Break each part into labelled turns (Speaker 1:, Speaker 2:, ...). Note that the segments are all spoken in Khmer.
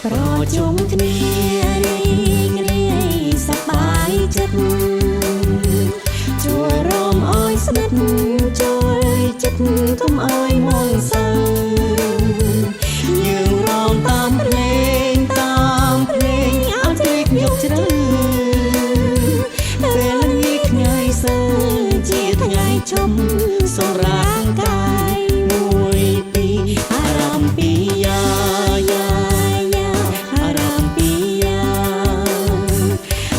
Speaker 1: ប្រជុំគ្នារីករាយសប្បាយចិត្តជួយរំអោយស្និទ្ធជួយចិត្តកុំអោយមងសៅយើងរំតាមភ្លេងអត់ភ្លេចយកជ្រៅពេលងាយថ្ងៃសៅជាថ្ងៃជុំសម្រាប់កាយមួយពីរអារម្មណ៍ពីយ៉ាអារម្មណ៍ពីយ៉ា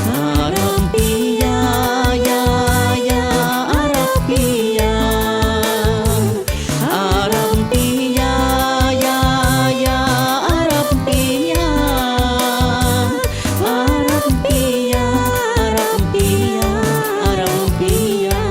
Speaker 1: អារម្មណ៍ពីយ៉ាអារម្មណ៍ពីយ៉ាអារម្មណ៍ពីយ៉ាអារម្មណ៍ពីយ៉ាអារម្មណ៍ពីយ៉ាអារម្មណ៍ពីយ៉ាអារម្មណ៍ពីយ៉ា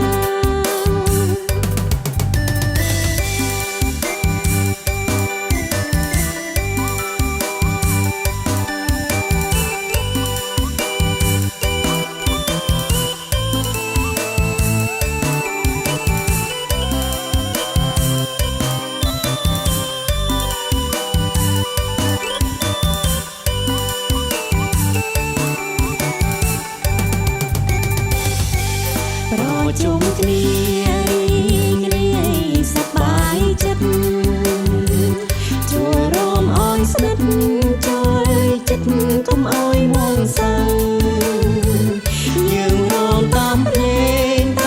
Speaker 1: ប្រជុំគ្នារីករាយសប្បាយចិត្តជួយរំអោយស្និទ្ធជួយចិត្តកុំអោយមងសៅយើងរំតាមភ្លេងអ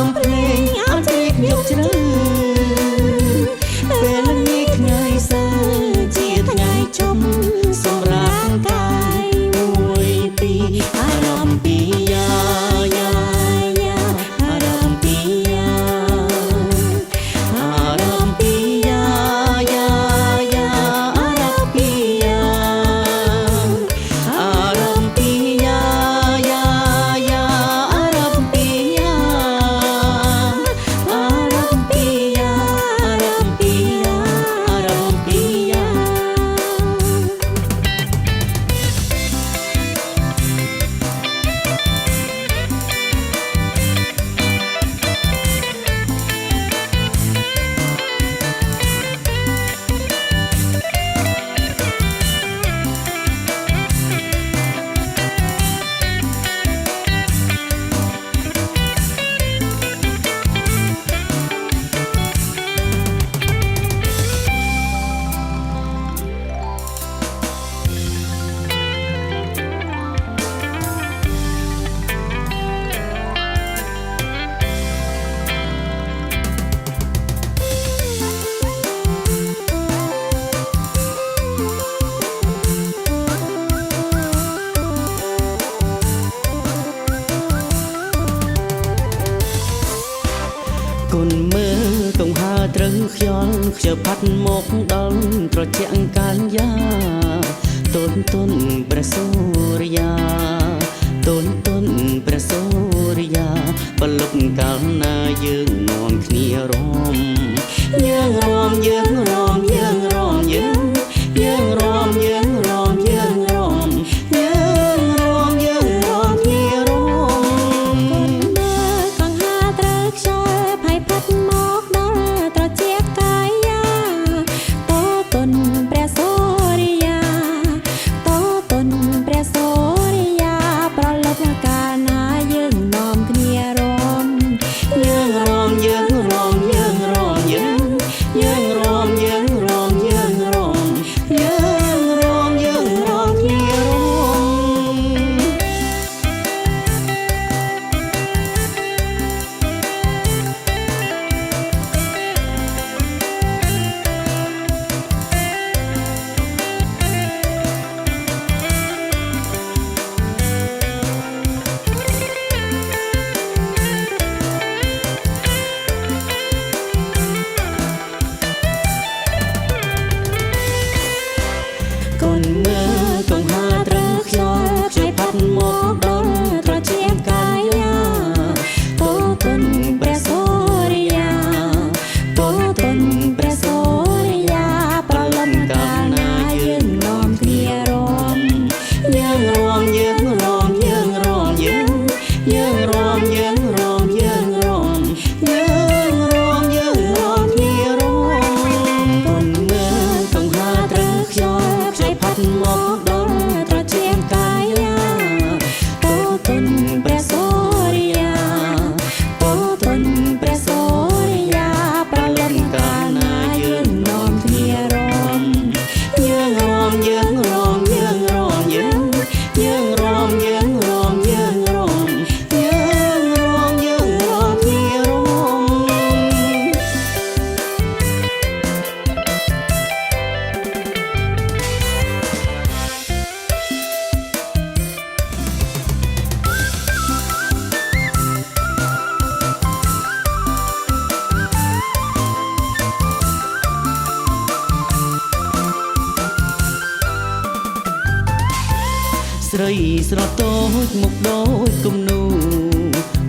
Speaker 1: ត់ភ្លេចយកជ្រៅពេលងាយថ្ងៃសៅជាថ្ងៃជុំសម្រាប់កាយមួយពីរអារម្មណ៍ពីយ៉ាអារម្មណ៍ពីយ៉ាអារម្មណ៍ពីយ៉ាអារម្មណ៍ពីយ៉ាអារម្មណ៍ពីយ៉ាអារម្មណ៍ពីយ៉ាអារម្មណ៍ពីយ៉ាអារម្មណ៍ពីយ៉ាអារម្មណ៍ពីយ៉ា គុណមើលកង្ហាត្រូវខ្យល់ខ្ជិលផាត់មកដល់ត្រជាក់កាលយ៉ាទុនព្រះសូរិយាទុនព្រះសូរិយាបលុកកាលណាយើងនាំគ្នារំយើងរំយើងរំយើងរំយើងយើងរំយើងរំយើងរំយើងរំយើងរំគ្នារំមើលកង្ហាត្រូវខ្យល់ផៃផាត់មកដល់ត្រជាក់កាយយ៉ាតទុនព្រះសូរិយាតទុនព្រះសូរិយាប្រលប់កាលណាយើងនាំគ្នារំយើងរំយើងរំយើងរំយើងយើងរំយើងរំ ស្រីស្រទចមុខដូចគំនូ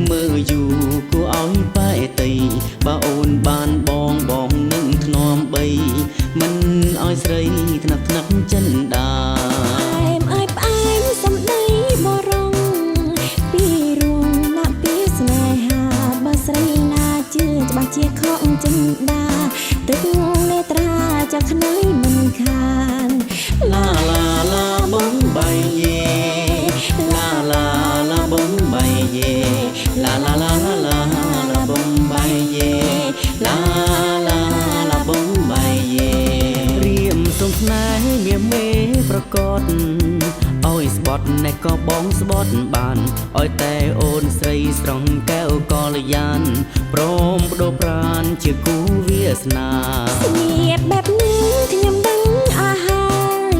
Speaker 1: មើលយូរគួរឲ្យបែកតីបើអូនបានបងនឹងធ្នមបីមិនឲ្យស្រីថ្នាក់ចិនដា
Speaker 2: អែមអើយផ្អែមសំដីបរងពីរួងណាក់ពីស្នេហាបើស្រីណាជឿច្បាស់ជាខកចិនដាទឹកនេត្រាចាក់ខ្នើយមិនខាន
Speaker 1: ឡាឡាឡាបងបៃយេឡាឡាឡាបងបៃយេឡាឡាឡាឡាឡាបងបៃយេឡាឡាឡាបងបៃយេរៀមសុំស្នេហ៍មានមេប្រកបឲ្យស្បត់ណែក៏បងស្បត់បានឲ្យតែអូនស្រីស្រងកែវកល្យានព្រមបដូរប្រានជាគូវាសនា
Speaker 2: ស្ងៀមបែបនេះខ្ញុំដឹងអស់ហើយ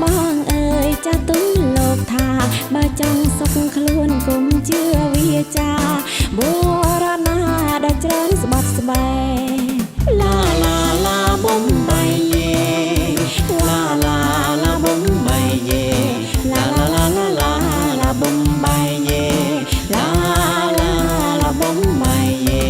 Speaker 2: បងអើយចាស់ទុំលោកថាបើចង់សុខខ្លួនកុំជឿវាចាបុរណាដែលច្រើនស្បត់ស្បែ
Speaker 1: ឡាឡាឡាបំបីយេឡាឡាឡាបំបីយេឡាឡាឡាឡាឡាបំបីយេឡាឡាឡាបំបីយេ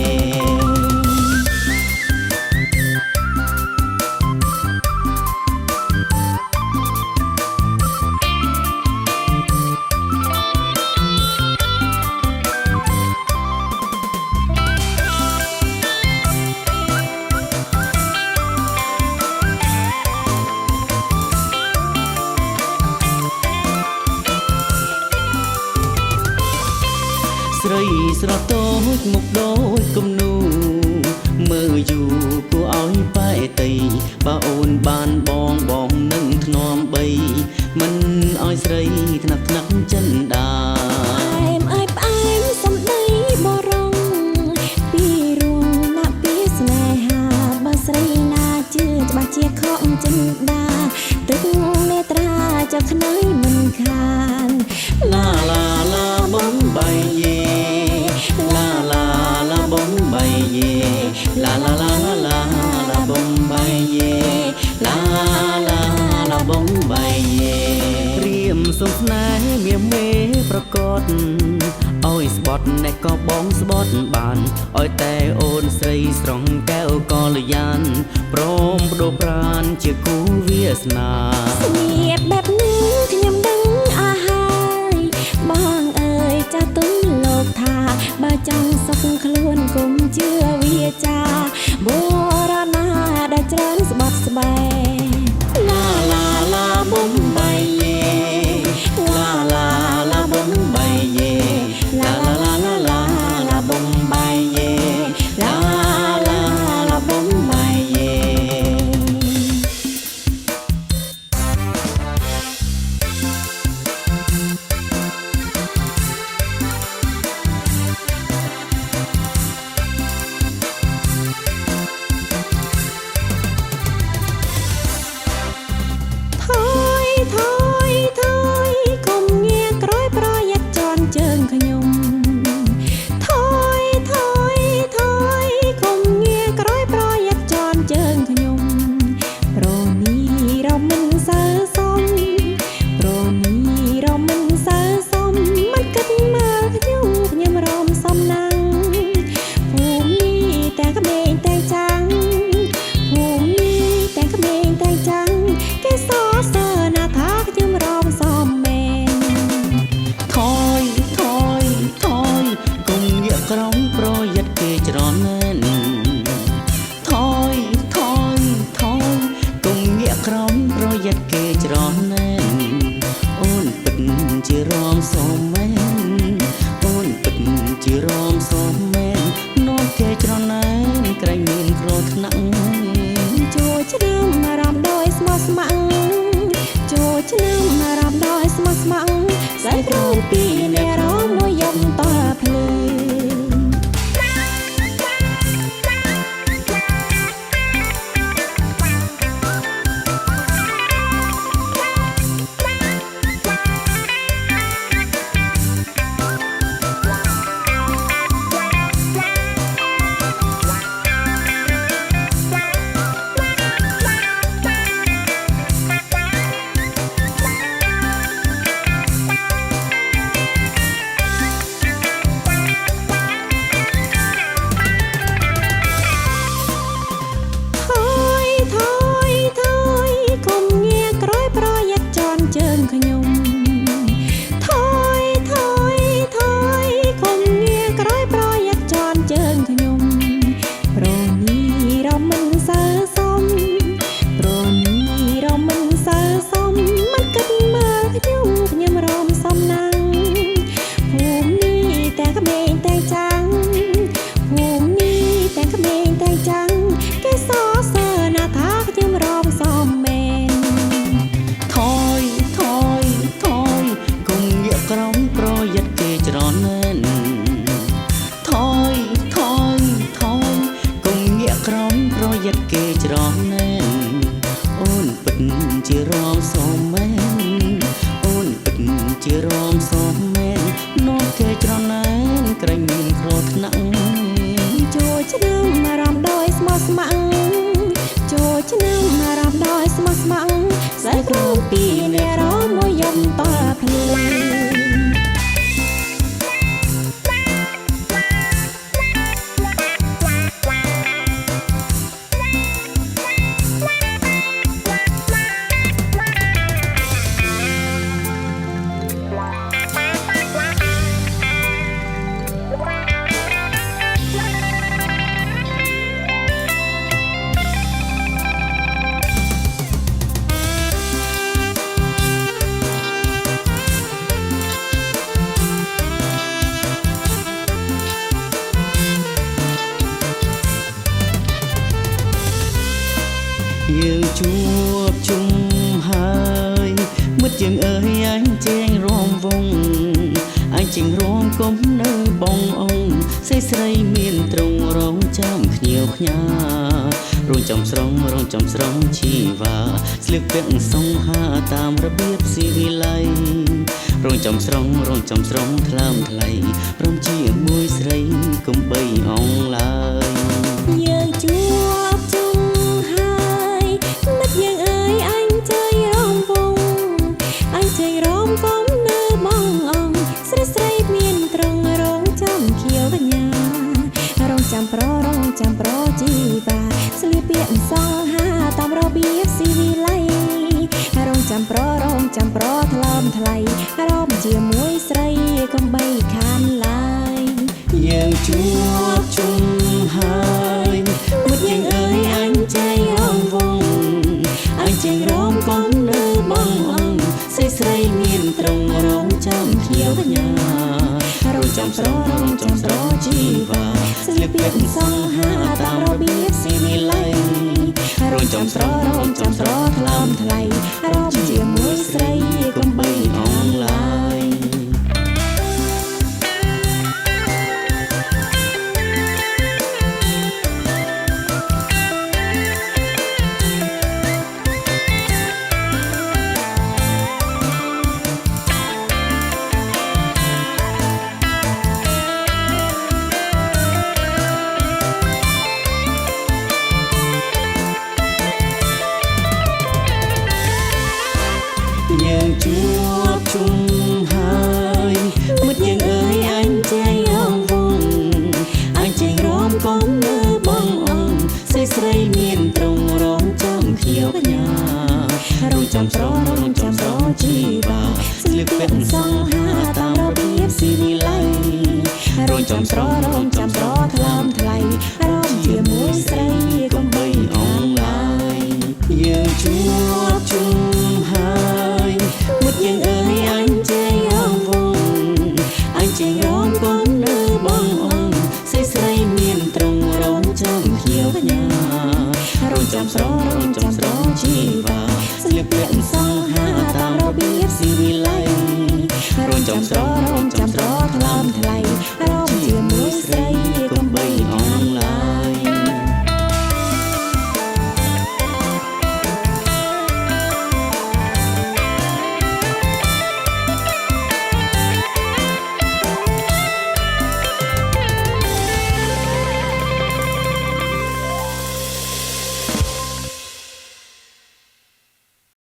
Speaker 1: ស្រីស្រទចមុខដូចគំនូមើលយូរគួរឲ្យបែកតីបើអូនបានបងនឹងធ្នមបីមិនឲ្យស្រីថ្នាក់ចិនដា
Speaker 2: អែមអើយផ្អែមសំដីបរងពីរួងណាក់ពីស្នេហាបើស្រីណាជឿច្បាស់ជាខកចិនដាទឹកនេត្រាចាក់ខ្នើយមិនខាន
Speaker 1: ឡាឡាឡាបំបីយេឡាឡាឡាបំបីយេឡាឡាឡាឡាឡាបំបីយេឡាឡាឡាបំបីយេរៀមសុំស្នេហ៍មានមេប្រកបឲ្យស្បត់ណែក៏បងស្បត់បានឲ្យតែអូនស្រីស្រងកែវកល្យានព្រមបដូរប្រានជាគូវាសនា
Speaker 2: ស្ងៀមបែបនេះខ្ញុំដឹងអស់ហើយបងអើយចាស់ទុំលោកថាបើចង់សុខខ្លួនកុំជឿវាចាបុរណាដែលច្រើនស្បត់ស្បែ
Speaker 1: ឡាឡាឡាបំបីយេឡាឡាឡាបំបីយេឡាឡាឡាឡាឡាបំបីយេឡាឡាឡាបំបីយេ ជារំសមមែនអូនពិតជារំសមមែននាំគេច្រណែនក្រែងមានគ្រោះថ្នាក់
Speaker 2: ចូលឆ្នាំអារម្មណ៍ដោយស្មោះស្ម័គ្រចូលឆ្នាំអារម្មណ៍ដោយស្មោះស្ម័គ្រស្អែកក្រោមពីអ្នករំមួយយប់តភ្លឺ
Speaker 1: យើងជួបជុំហើយមិត្តយើងអើយអញជែងរំវងអញជិញរំកុំនៅបងអង្គស្រីស្រីមានត្រង់រងចាំខ្ញៀវខ្ញារងចំស្រងជីវ៉ាស្លៀកពាក់សង្ហាតាមរបៀបស៊ីវិល័យរងចំស្រងថ្លើមថ្លៃរំជាមួយស្រីកុំបីអងឡើយ
Speaker 2: យើងជួបជុំហើយមិត្តយើងអើយអញជើញរំវងអញជើញរំកុំនៅបងអង្គស្រីស្រីមានត្រង់រងចាំខៀវកញ្ញារងចាំប្រជីបាស្លៀកពាក់សង្ហាតាមរបៀបស៊ីវិល័យរងចាំប្រថ្លើមថ្លៃរំជាមួយស្រីកុំបីខានឡើយ
Speaker 1: យើងជួបជុំហើយមិត្តយើងអើយអញជែងរំវងអញជែងរំកុំនៅបងអង្គស្រីស្រីមានត្រង់រងចាំខៀវកញ្ញារងចាំស្រជីវ៉ាស្លៀកពាក់សង្ហាតាមរបៀបស៊ីវិល័យរងចាំស្រថ្លើមថ្លៃរំជាមួយស្រីកុំបីអងឡើយយើងជួបជុំហើយមិត្តយើងអើយអញជែងរំវងអញជែងរំកុំនៅបងអង្គស្រីស្រីមានត្រង់រងចាំខៀវកញ្ញារងចាំស្រជីវ៉ាស្លៀកពាក់សង្ហាតាមរបៀបស៊ីវិល័យរងចាំស្រថ្លើមថ្លៃរំជាមួយស្រីកុំបីអងឡើយយើងជួប